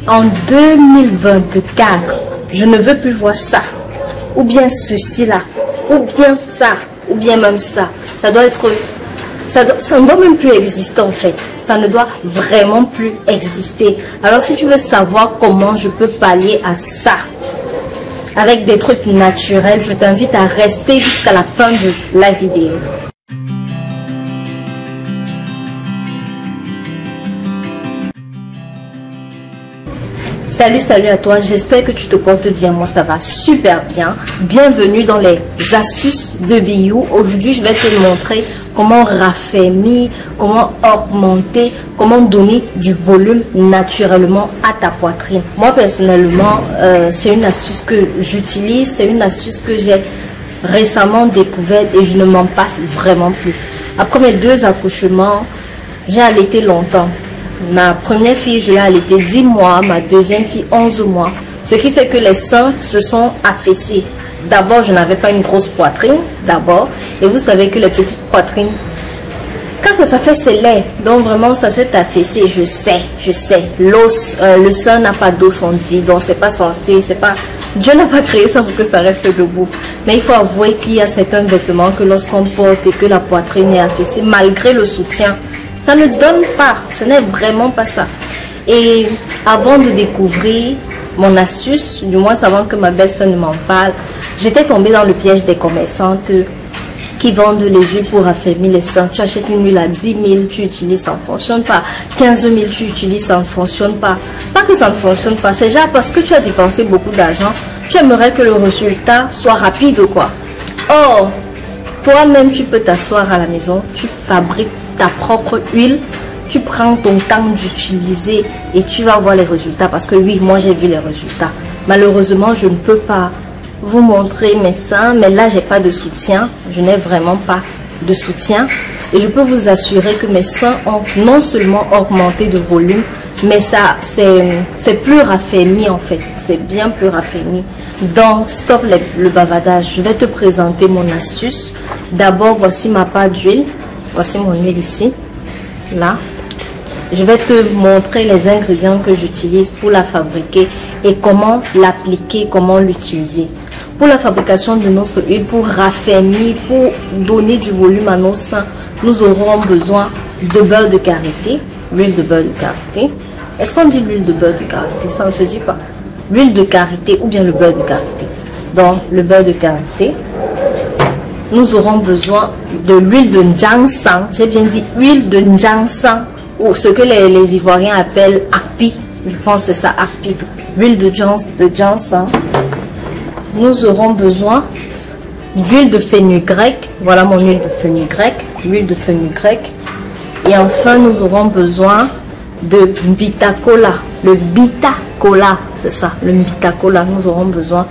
En 2024, je ne veux plus voir ça. Ou bien ceci là. Ou bien ça. Ou bien même ça. Ça doit être... Ça ne doit même plus exister en fait. Ça ne doit vraiment plus exister. Alors si tu veux savoir comment je peux pallier à ça, avec des trucs naturels, je t'invite à rester jusqu'à la fin de la vidéo. Salut à toi, j'espère que tu te portes bien. Moi ça va super bien. Bienvenue dans les astuces de Biou. Aujourd'hui je vais te montrer comment raffermir, comment augmenter, comment donner du volume naturellement à ta poitrine. Moi personnellement c'est une astuce que j'utilise, c'est une astuce que j'ai récemment découverte et je ne m'en passe vraiment plus. Après mes 2 accouchements, j'ai allaité longtemps. Ma première fille, je l'ai allaitée 10 mois, ma deuxième fille 11 mois. Ce qui fait que les seins se sont affaissés. D'abord, je n'avais pas une grosse poitrine, d'abord. Et vous savez que les petites poitrines, quand ça s'affaisse, c'est laid. Donc vraiment, ça s'est affaissé, je sais. L'os, le sein n'a pas d'os, on dit. Donc c'est pas censé, c'est pas... Dieu n'a pas créé ça pour que ça reste debout. Mais il faut avouer qu'il y a certains vêtements que lorsqu'on porte et que la poitrine est affaissée, malgré le soutien, ça ne donne pas, ce n'est vraiment pas ça. Et avant de découvrir mon astuce, du moins avant que ma belle-sœur ne m'en parle, j'étais tombée dans le piège des commerçantes qui vendent les huiles pour raffermir les seins. Tu achètes une huile à 10 000, tu utilises, ça ne fonctionne pas. 15 000, tu utilises, ça ne fonctionne pas. Pas que ça ne fonctionne pas, c'est déjà parce que tu as dépensé beaucoup d'argent, tu aimerais que le résultat soit rapide ou quoi. Or, toi-même, tu peux t'asseoir à la maison, tu fabriques ta propre huile, tu prends ton temps d'utiliser et tu vas voir les résultats. Parce que oui, moi j'ai vu les résultats. Malheureusement, je ne peux pas vous montrer mes seins, mais là j'ai pas de soutien, je n'ai vraiment pas de soutien et je peux vous assurer que mes seins ont non seulement augmenté de volume, mais ça c'est plus raffermi en fait, c'est bien plus raffermi. Donc stop le bavardage, je vais te présenter mon astuce. D'abord, voici ma pâte d'huile. Voici mon huile ici, là. Je vais te montrer les ingrédients que j'utilise pour la fabriquer et comment l'appliquer, comment l'utiliser. Pour la fabrication de notre huile, pour raffermir, pour donner du volume à nos seins, nous aurons besoin de beurre de karité, l'huile de beurre de karité. Est-ce qu'on dit l'huile de beurre de karité? Ça ne se dit pas. L'huile de karité ou bien le beurre de karité. Donc, le beurre de karité. Nous aurons besoin de l'huile de Njansang. J'ai bien dit huile de Njansang, ou ce que les Ivoiriens appellent akpi. Je pense que c'est ça, akpi. L'huile de Njansang. Nous aurons besoin d'huile de fenugrec. Voilà mon huile de fenugrec. L'huile de fenugrec. Et enfin, nous aurons besoin de Bitacola. Le Bitacola, c'est ça, le Bitacola. Nous aurons besoin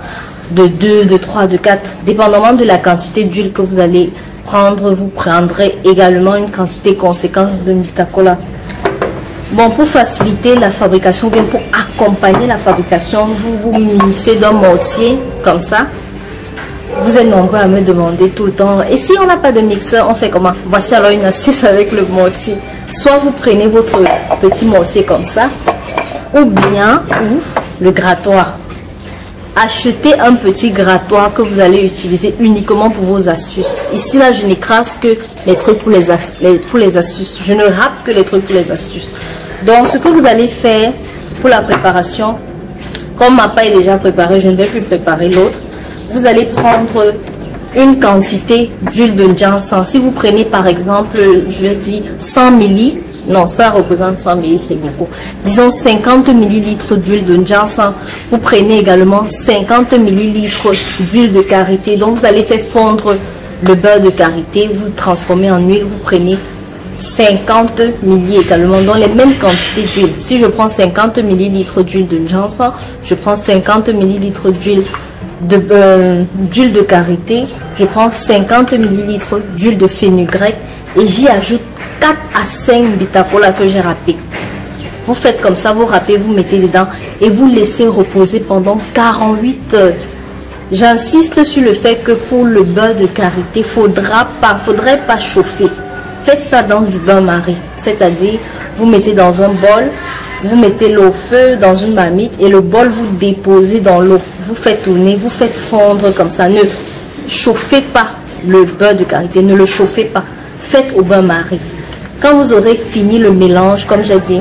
de 2, de 3, de 4, dépendamment de la quantité d'huile que vous allez prendre, vous prendrez également une quantité conséquente de Bitacola. Bon, pour faciliter la fabrication, bien pour accompagner la fabrication, vous mixez d'un mortier comme ça. Vous êtes nombreux à me demander tout le temps, et si on n'a pas de mixeur, on fait comment? Voici alors une astuce avec le mortier. Soit vous prenez votre petit mortier comme ça, ou bien le grattoir. Achetez un petit grattoir que vous allez utiliser uniquement pour vos astuces. Ici, là, je n'écrase que les trucs pour les astuces. Je ne râpe que les trucs pour les astuces. Donc, ce que vous allez faire pour la préparation, comme ma paille est déjà préparée, je ne vais plus préparer l'autre. Vous allez prendre une quantité d'huile de Njansang. Si vous prenez, par exemple, je vais dire 100 ml, non, ça représente 100 ml, c'est beaucoup. Disons 50 ml d'huile de Njansang. Vous prenez également 50 ml d'huile de karité. Donc, vous allez faire fondre le beurre de karité. Vous transformez en huile. Vous prenez 50 ml également dans les mêmes quantités d'huile. Si je prends 50 ml d'huile de Njansang, je prends 50 ml d'huile de karité. Je prends 50 ml d'huile de fenugrec et j'y ajoute 4 à 5 Bitacola que j'ai râpé. Vous faites comme ça, vous râpez, vous mettez dedans et vous laissez reposer pendant 48 heures. J'insiste sur le fait que pour le beurre de karité, faudrait pas chauffer. Faites ça dans du bain-marie, c'est-à-dire vous mettez dans un bol, Vous mettez l'eau au feu dans une marmite et le bol vous déposez dans l'eau. Vous faites tourner, vous faites fondre comme ça. Ne chauffez pas le beurre de karité, ne le chauffez pas. Faites au bain-marie. Quand vous aurez fini le mélange, comme j'ai dit,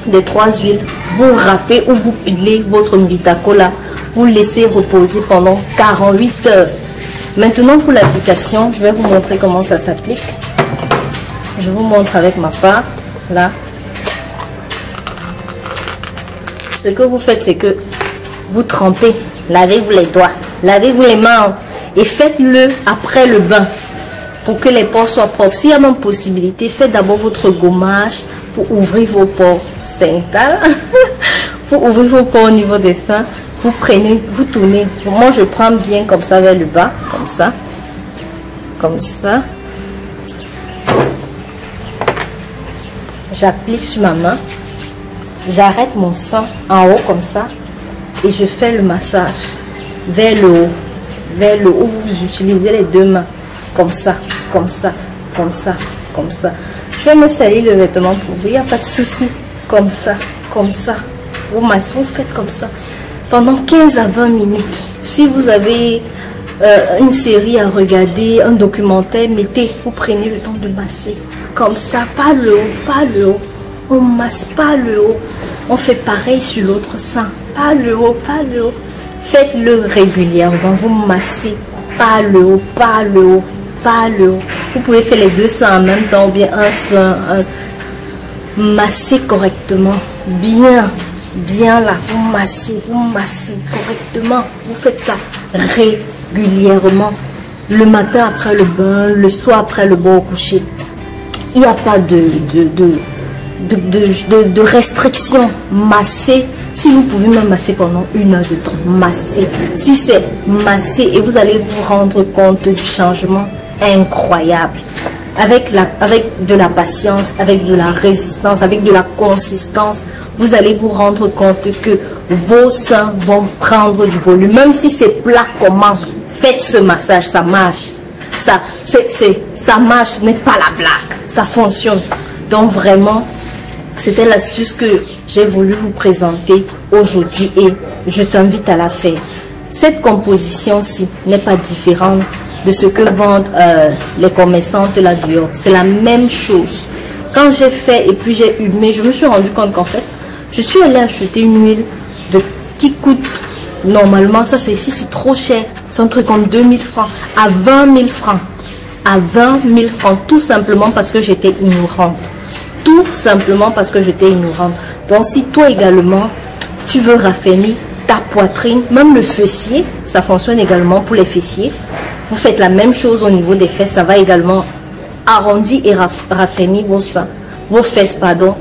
des 3 huiles, vous râpez ou vous pilez votre mbitakola. Vous laissez reposer pendant 48 heures. Maintenant pour l'application, je vais vous montrer comment ça s'applique. Je vous montre avec ma part. Là. Ce que vous faites, c'est que vous trempez. Lavez-vous les doigts. Lavez-vous les mains. Et faites-le après le bain. Pour que les pores soient propres. S'il y a même possibilité, faites d'abord votre gommage pour ouvrir vos pores syntales. Pour ouvrir vos pores au niveau des seins. Vous prenez, vous tournez. Moi, je prends bien comme ça vers le bas. Comme ça. Comme ça. J'applique sur ma main. J'arrête mon sang en haut comme ça. Et je fais le massage vers le haut. Vers le haut, vous utilisez les deux mains. Comme ça, comme ça, comme ça, comme ça. Je vais me salir le vêtement pour vous. Il n'y a pas de souci. Comme ça, comme ça. Vous faites comme ça. Pendant 15 à 20 minutes. Si vous avez une série à regarder, un documentaire, vous prenez le temps de masser. Comme ça, pas le haut, pas le haut. On masse pas le haut. On fait pareil sur l'autre sein. Pas le haut, pas le haut. Faites-le régulièrement. Vous massez pas le haut, pas le haut, pas le haut. Vous pouvez faire les deux seins en même temps ou bien un sein. Massez correctement. Bien, bien là. Vous massez correctement. Vous faites ça régulièrement. Le matin après le bain, le soir après le bain au coucher. Il n'y a pas de restrictions. Masser, si vous pouvez même masser pendant 1 heure de temps, masser. Si c'est masser et vous allez vous rendre compte du changement incroyable. Avec de la patience, avec de la résistance, avec de la consistance, vous allez vous rendre compte que vos seins vont prendre du volume. Même si c'est plat comment, faites ce massage, ça marche. Ça marche, ce n'est pas la blague. Ça fonctionne. Donc vraiment, c'était l'astuce que j'ai voulu vous présenter aujourd'hui et je t'invite à la faire. Cette composition-ci n'est pas différente de ce que vendent les commerçantes là dehors. C'est la même chose. Quand j'ai fait et puis j'ai humé, je me suis rendu compte qu'en fait, je suis allée acheter une huile qui coûte normalement, ça c'est ici, c'est trop cher. C'est un truc comme 2000 francs à 20 000 francs. À 20 000 francs, tout simplement parce que j'étais ignorante. Tout simplement parce que j'étais ignorante. Donc si toi également, tu veux raffermir ta poitrine, même le fessier, ça fonctionne également pour les fessiers. Vous faites la même chose au niveau des fesses, ça va également arrondir et raffermir vos seins, vos fesses, pardon.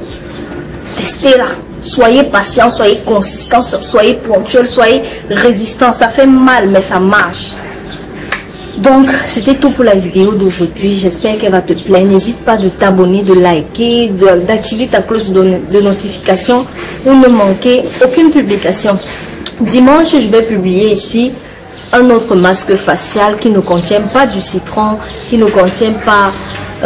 Testez là. Soyez patient, soyez consistant, soyez ponctuel, soyez résistant. Ça fait mal, mais ça marche. Donc, c'était tout pour la vidéo d'aujourd'hui. J'espère qu'elle va te plaire. N'hésite pas de t'abonner, de liker, d'activer ta cloche de notification pour ne manquer aucune publication. Dimanche, je vais publier ici un autre masque facial qui ne contient pas du citron, qui ne contient pas...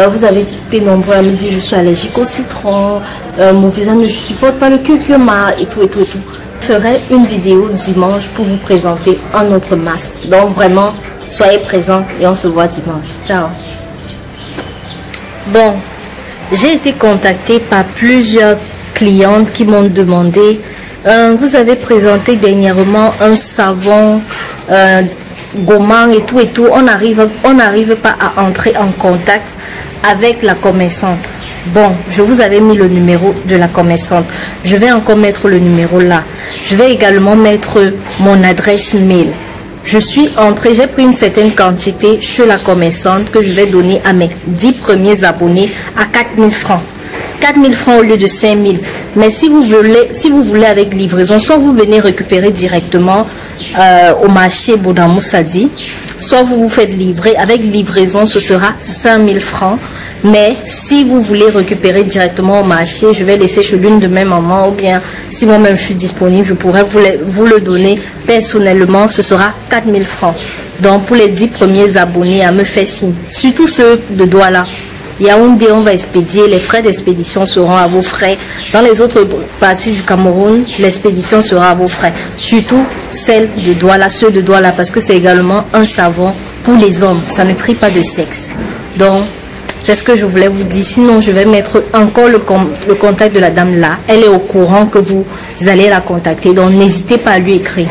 vous avez été nombreux à me dire je suis allergique au citron, mon visage ne supporte pas le curcuma et tout et tout et tout. Je ferai une vidéo dimanche pour vous présenter un autre masque. Donc vraiment, soyez présents et on se voit dimanche. Ciao. Bon, j'ai été contactée par plusieurs clientes qui m'ont demandé vous avez présenté dernièrement un savon gommant et tout, on n'arrive pas à entrer en contact avec la commerçante. Bon, je vous avais mis le numéro de la commerçante. Je vais encore mettre le numéro là. Je vais également mettre mon adresse mail. Je suis entrée, j'ai pris une certaine quantité chez la commerçante que je vais donner à mes 10 premiers abonnés à 4000 francs. 4000 francs au lieu de 5000. Mais si vous voulez avec livraison, soit vous venez récupérer directement au marché Bodamoussadi, soit vous vous faites livrer. Avec livraison, ce sera 5000 francs. Mais si vous voulez récupérer directement au marché, je vais laisser chez l'une de mes mamans, ou bien si moi-même je suis disponible, je pourrais vous le donner personnellement. Ce sera 4000 francs. Donc pour les 10 premiers abonnés à me faire signe, surtout ceux de Douala, Yaoundé, on va expédier. Les frais d'expédition seront à vos frais. Dans les autres parties du Cameroun, l'expédition sera à vos frais. Surtout celle de Douala, ceux de Douala, parce que c'est également un savon pour les hommes. Ça ne trie pas de sexe. Donc, c'est ce que je voulais vous dire. Sinon, je vais mettre encore le contact de la dame là. Elle est au courant que vous allez la contacter. Donc, n'hésitez pas à lui écrire.